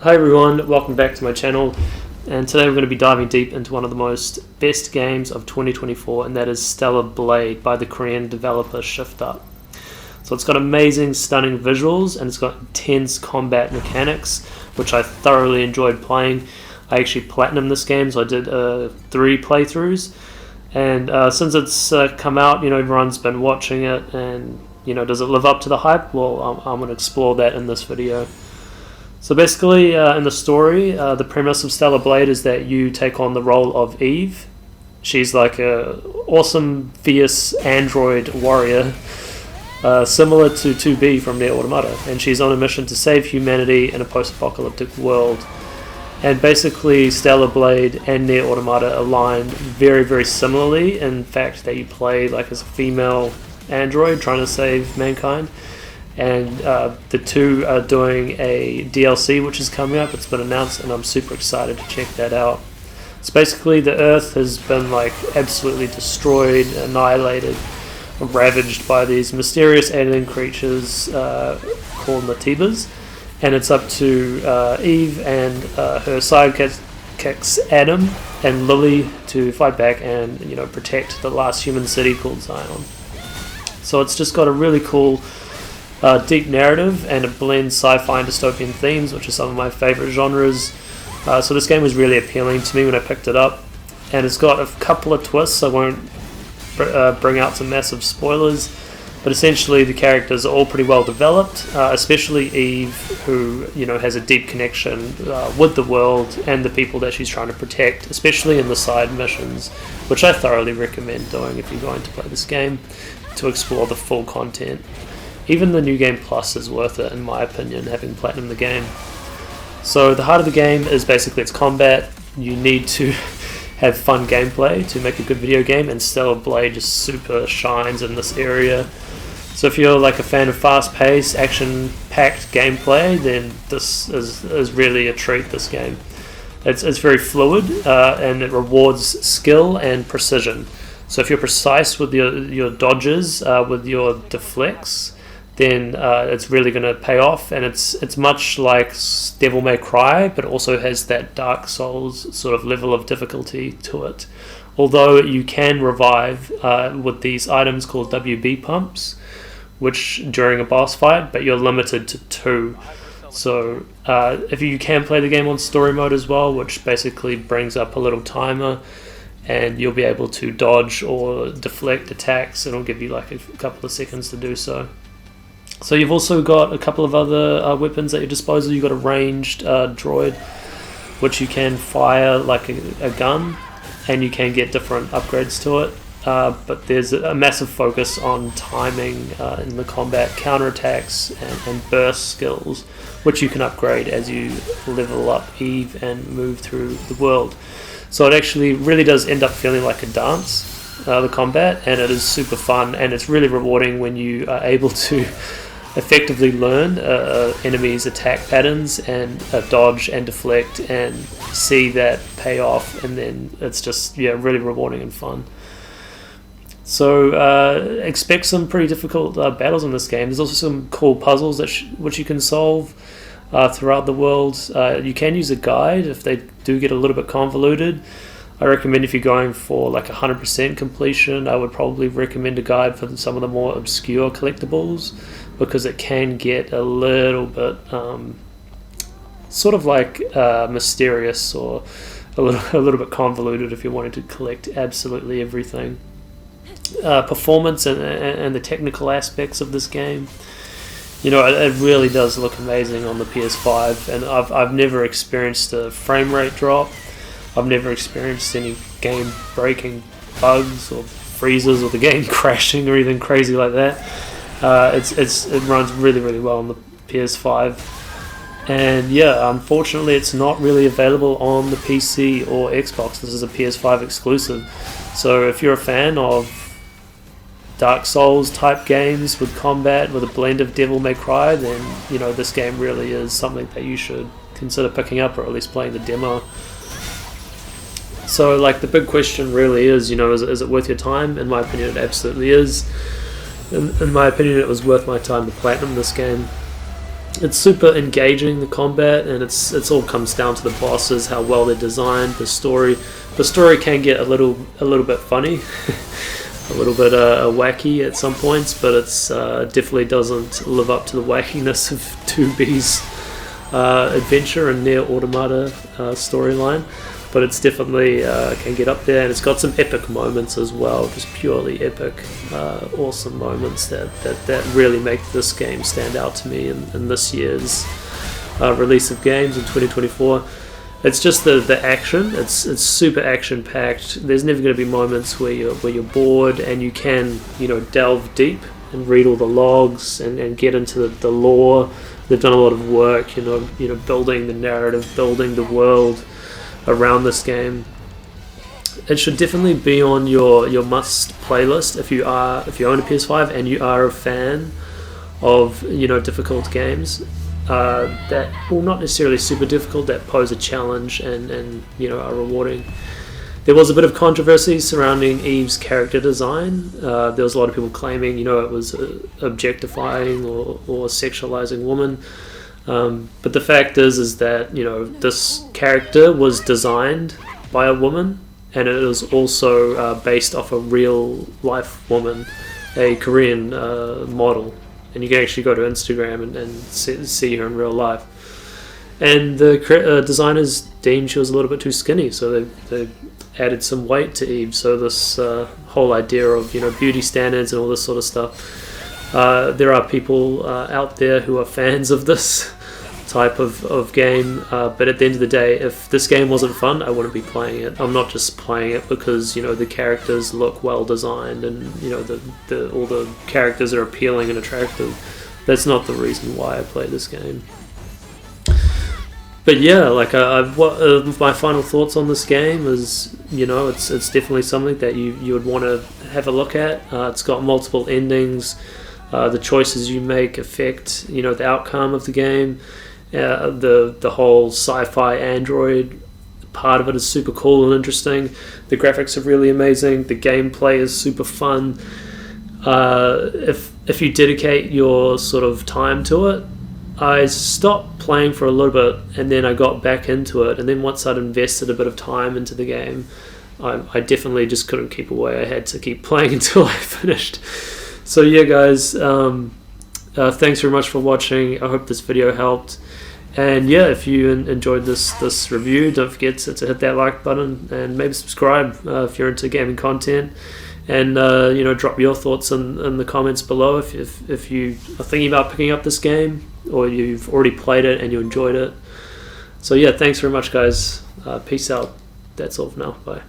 Hi everyone, welcome back to my channel, and today we're going to be diving deep into one of the best games of 2024, and that is Stellar Blade by the Korean developer Shift Up. So it's got amazing, stunning visuals, and it's got intense combat mechanics, which I thoroughly enjoyed playing. I actually platinumed this game, so I did 3 playthroughs, and since it's come out, everyone's been watching it, and does it live up to the hype? Well, I'm going to explore that in this video. So basically, in the story, the premise of Stellar Blade is that you take on the role of Eve. She's like a awesome, fierce android warrior, similar to 2B from Nier Automata, and she's on a mission to save humanity in a post-apocalyptic world. And basically, Stellar Blade and Nier Automata align very, very similarly in fact that you play like as a female android trying to save mankind. And the two are doing a DLC which is coming up. It's been announced, and I'm super excited to check that out. So basically, the Earth has been like absolutely destroyed, annihilated, ravaged by these mysterious alien creatures called Natibas, and it's up to Eve and her sidekicks Adam and Lily to fight back and protect the last human city called Zion. So it's just got a really cool deep narrative, and it blends sci-fi and dystopian themes, which are some of my favorite genres. So this game was really appealing to me when I picked it up, and it's got a couple of twists. I won't bring out some massive spoilers, but essentially the characters are all pretty well developed, especially Eve, who has a deep connection with the world and the people that she's trying to protect, especially in the side missions, which I thoroughly recommend doing if you're going to play this game to explore the full content. Even the New Game Plus is worth it, in my opinion, having platinumed the game. So the heart of the game is basically its combat. You need to have fun gameplay to make a good video game, and Stellar Blade just super shines in this area. So if you're like a fan of fast-paced, action-packed gameplay, then this is really a treat, this game. It's very fluid, and it rewards skill and precision. So if you're precise with your dodges, with your deflects, then it's really going to pay off, and it's much like Devil May Cry, but also has that Dark Souls sort of level of difficulty to it. Although you can revive with these items called WB pumps, which during a boss fight, but you're limited to 2. So if you can play the game on story mode as well, which basically brings up a little timer, and you'll be able to dodge or deflect attacks, and it'll give you like a couple of seconds to do so. So you've also got a couple of other weapons at your disposal. You've got a ranged droid, which you can fire like a gun, and you can get different upgrades to it. But there's a massive focus on timing in the combat, counterattacks, and burst skills, which you can upgrade as you level up Eve and move through the world. So it actually really does end up feeling like a dance, the combat, and it is super fun, and it's really rewarding when you are able to effectively learn enemies' attack patterns and dodge and deflect and see that pay off, and then it's just really rewarding and fun. So expect some pretty difficult battles in this game. There's also some cool puzzles which you can solve throughout the world. You can use a guide if they do get a little bit convoluted. I recommend if you're going for like 100% completion, I would probably recommend a guide for some of the more obscure collectibles, because it can get a little bit sort of like mysterious or a little bit convoluted if you're wanting to collect absolutely everything. Performance and the technical aspects of this game, it really does look amazing on the PS5, and I've never experienced a frame rate drop. I've never experienced any game-breaking bugs or freezes or the game crashing or anything crazy like that. It runs really, really well on the PS5. And unfortunately it's not really available on the PC or Xbox. This is a PS5 exclusive. So if you're a fan of Dark Souls type games with combat, with a blend of Devil May Cry, then this game really is something that you should consider picking up, or at least playing the demo. So like the big question really is, is it worth your time? In my opinion, it absolutely is. In my opinion, it was worth my time to platinum this game. It's super engaging, the combat, and it's all comes down to the bosses, how well they're designed, the story. The story can get a little bit funny, a little bit wacky at some points, but it's definitely doesn't live up to the wackiness of 2B's adventure and Nier Automata storyline. But it's definitely can get up there, and it's got some epic moments as well, just purely epic, awesome moments that really make this game stand out to me in this year's release of games in 2024. It's just the action. It's super action packed. There's never going to be moments where you're bored, and you can delve deep and read all the logs and get into the lore. They've done a lot of work, building the narrative, building the world around this game. It should definitely be on your must playlist if you own a PS5 and you are a fan of difficult games that, well, not necessarily super difficult, that pose a challenge and are rewarding. There was a bit of controversy surrounding Eve's character design. There was a lot of people claiming it was objectifying or sexualizing women. But the fact is that this character was designed by a woman, and it is also based off a real life woman, a Korean model, and you can actually go to Instagram and see her in real life. And the designers deemed she was a little bit too skinny, so they added some weight to Eve. So this whole idea of beauty standards and all this sort of stuff. There are people out there who are fans of this type of game, but at the end of the day, if this game wasn't fun, I wouldn't be playing it. I'm not just playing it because the characters look well designed and all the characters are appealing and attractive. That's not the reason why I play this game. But yeah, my final thoughts on this game is it's definitely something that you would want to have a look at. It's got multiple endings. The choices you make affect the outcome of the game. The whole sci-fi android part of it is super cool and interesting. The graphics are really amazing. The gameplay is super fun. If you dedicate your sort of time to it, I stopped playing for a little bit and then I got back into it, and then once I'd invested a bit of time into the game, I definitely just couldn't keep away. I had to keep playing until I finished. So yeah, guys, thanks very much for watching. I hope this video helped. And yeah, if you enjoyed this review, don't forget to hit that like button and maybe subscribe if you're into gaming content. And drop your thoughts in the comments below if you are thinking about picking up this game or you've already played it and you enjoyed it. So yeah, thanks very much, guys. Peace out. That's all for now. Bye.